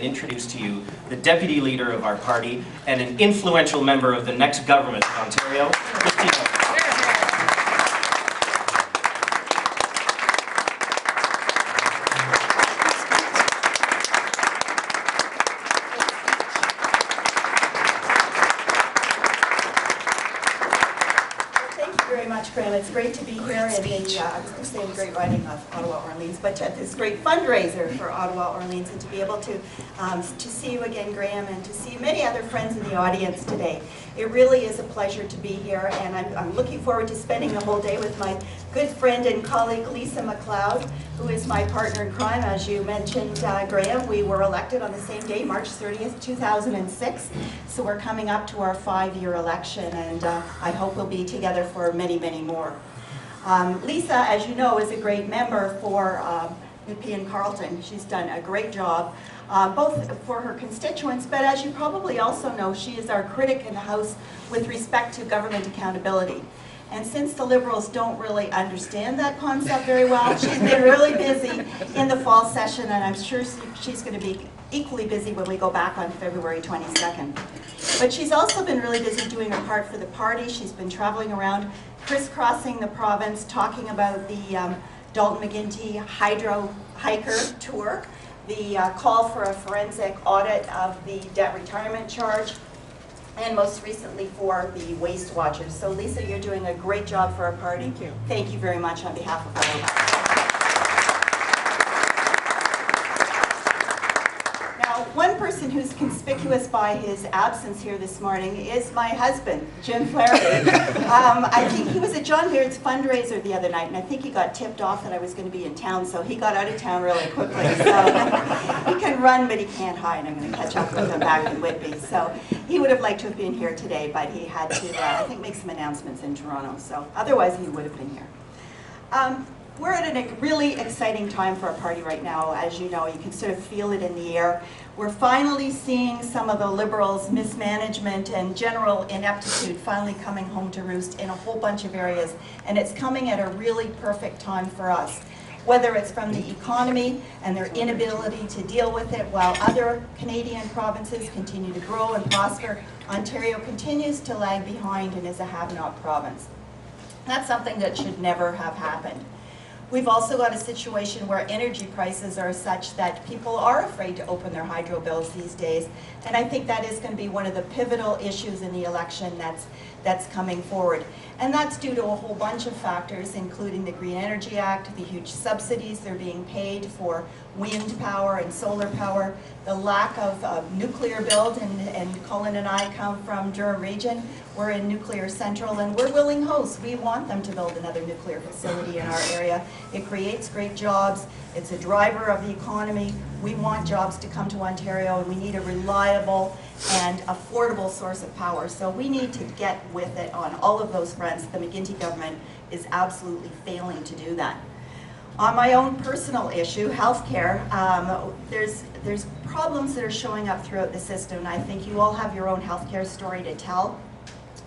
Introduce to you the deputy leader of our party and an influential member of the next government of Ontario, Chistine Elliot. Graham. It's great to be here in the, I was going to say the great riding of Ottawa Orleans, but at this great fundraiser for Ottawa Orleans, and to be able to see you again, Graham, and to see many other friends in the audience today. It really is a pleasure to be here, and I'm looking forward to spending the whole day with my good friend and colleague Lisa MacLeod, who is my partner in crime. As you mentioned, Graham, we were elected on the same day, March 30th, 2006, so we're coming up to our 5-year election, and I hope we'll be together for many, many more. Lisa, as you know, is a great member for Nepean Carleton. She's done a great job, both for her constituents, but as you probably also know, she is our critic in the House with respect to government accountability. And since the Liberals don't really understand that concept very well, she's been really busy in the fall session, and I'm sure she's going to be equally busy when we go back on February 22nd. But she's also been really busy doing her part for the party. She's been traveling around, crisscrossing the province, talking about the Dalton McGuinty Hydro Hiker Tour, the call for a forensic audit of the debt retirement charge, and most recently for the Waste Watchers. So Lisa, you're doing a great job for our party. Thank you. Thank you very much on behalf of all of us. Now, one person who's conspicuous by his absence here this morning is my husband, Jim Flaherty. I think he was at John Baird's fundraiser the other night, and I think he got tipped off that I was going to be in town, so he got out of town really quickly. So he can run, but he can't hide. I'm going to catch up with him back in Whitby. So he would have liked to have been here today, but he had to, I think, make some announcements in Toronto. So otherwise, he would have been here. We're at a really exciting time for our party right now. As you know, you can sort of feel it in the air. We're finally seeing some of the Liberals' mismanagement and general ineptitude finally coming home to roost in a whole bunch of areas, and it's coming at a really perfect time for us. Whether it's from the economy and their inability to deal with it while other Canadian provinces continue to grow and prosper, Ontario continues to lag behind and is a have-not province. That's something that should never have happened. We've also got a situation where energy prices are such that people are afraid to open their hydro bills these days, and I think that is going to be one of the pivotal issues in the election that's coming forward. And that's due to a whole bunch of factors, including the Green Energy Act, the huge subsidies that are being paid for wind power and solar power, the lack of nuclear build, and Colin and I come from Durham Region. We're in Nuclear Central, and we're willing hosts. We want them to build another nuclear facility in our area. It creates great jobs. It's a driver of the economy. We want jobs to come to Ontario, and we need a reliable and affordable source of power. So we need to get with it on all of those fronts. The McGuinty government is absolutely failing to do that. On my own personal issue, healthcare, there's problems that are showing up throughout the system, and I think you all have your own healthcare story to tell.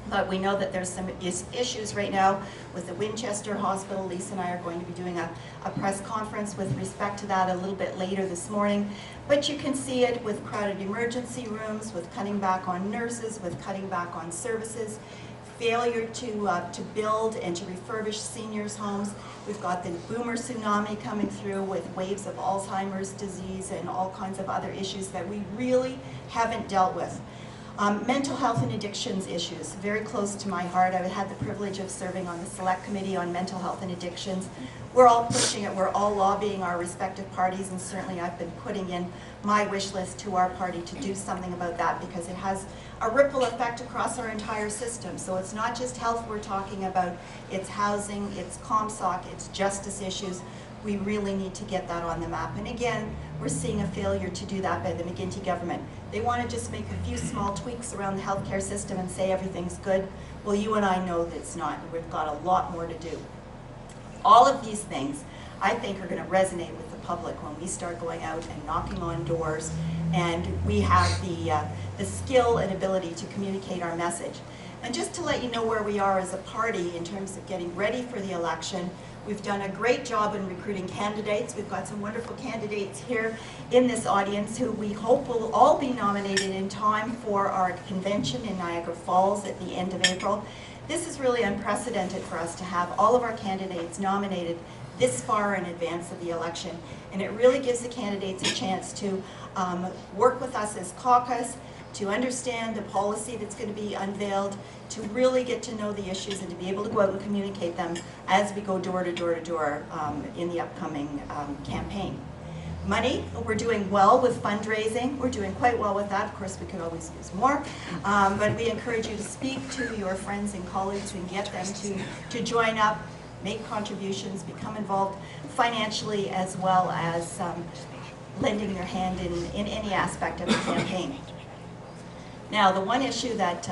But we know that there's some issues right now with the Winchester Hospital. Lisa and I are going to be doing a press conference with respect to that a little bit later this morning. But you can see it with crowded emergency rooms, with cutting back on nurses, with cutting back on services, failure to build and to refurbish seniors' homes. We've got the boomer tsunami coming through with waves of Alzheimer's disease and all kinds of other issues that we really haven't dealt with. Mental health and addictions issues, very close to my heart. I've had the privilege of serving on the Select Committee on Mental Health and Addictions. We're all pushing it, we're all lobbying our respective parties, and certainly I've been putting in my wish list to our party to do something about that, because it has a ripple effect across our entire system. So it's not just health we're talking about, it's housing, it's ComSoc, it's justice issues. We really need to get that on the map. And again, we're seeing a failure to do that by the McGuinty government. They want to just make a few small tweaks around the healthcare system and say everything's good. Well, you and I know that it's not. We've got a lot more to do. All of these things, I think, are going to resonate with the public when we start going out and knocking on doors, and we have the skill and ability to communicate our message. And just to let you know where we are as a party in terms of getting ready for the election, We've done a great job in recruiting candidates. We've got some wonderful candidates here in this audience who we hope will all be nominated in time for our convention in Niagara Falls at the end of April. This is really unprecedented for us to have all of our candidates nominated this far in advance of the election. And it really gives the candidates a chance to work with us as caucus, to understand the policy that's going to be unveiled, to really get to know the issues and to be able to go out and communicate them as we go door to door to door in the upcoming campaign. Money, we're doing well with fundraising. We're doing quite well with that. Of course, we could always use more, but we encourage you to speak to your friends and colleagues and get them to join up, make contributions, become involved financially as well as lending their hand in any aspect of the campaign. Now, the one issue that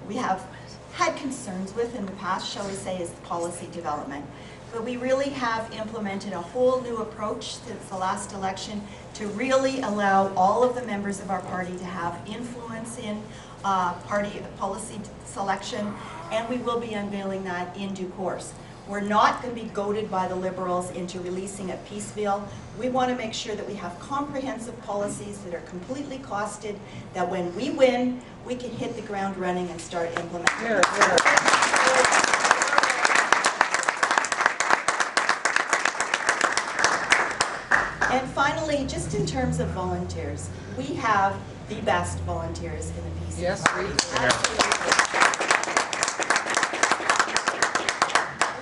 we have had concerns with in the past, shall we say, is policy development. But we really have implemented a whole new approach since the last election to really allow all of the members of our party to have influence in party policy selection, and we will be unveiling that in due course. We're not going to be goaded by the Liberals into releasing a peace bill. We want to make sure that we have comprehensive policies that are completely costed, that when we win, we can hit the ground running and start implementing. And finally, just in terms of volunteers, we have the best volunteers in the PC. Yes, we do. Absolutely.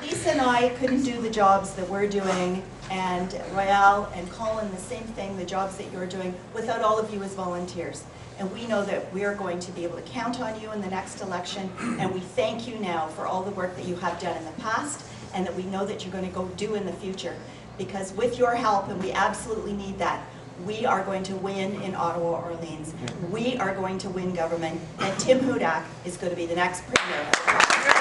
Lisa and I couldn't do the jobs that we're doing, and Royale and Colin, the same thing, the jobs that you're doing, without all of you as volunteers. And we know that we are going to be able to count on you in the next election, and we thank you now for all the work that you have done in the past, and that we know that you're going to go do in the future. Because with your help, and we absolutely need that, we are going to win in Ottawa, Orleans. We are going to win government, and Tim Hudak is going to be the next premier.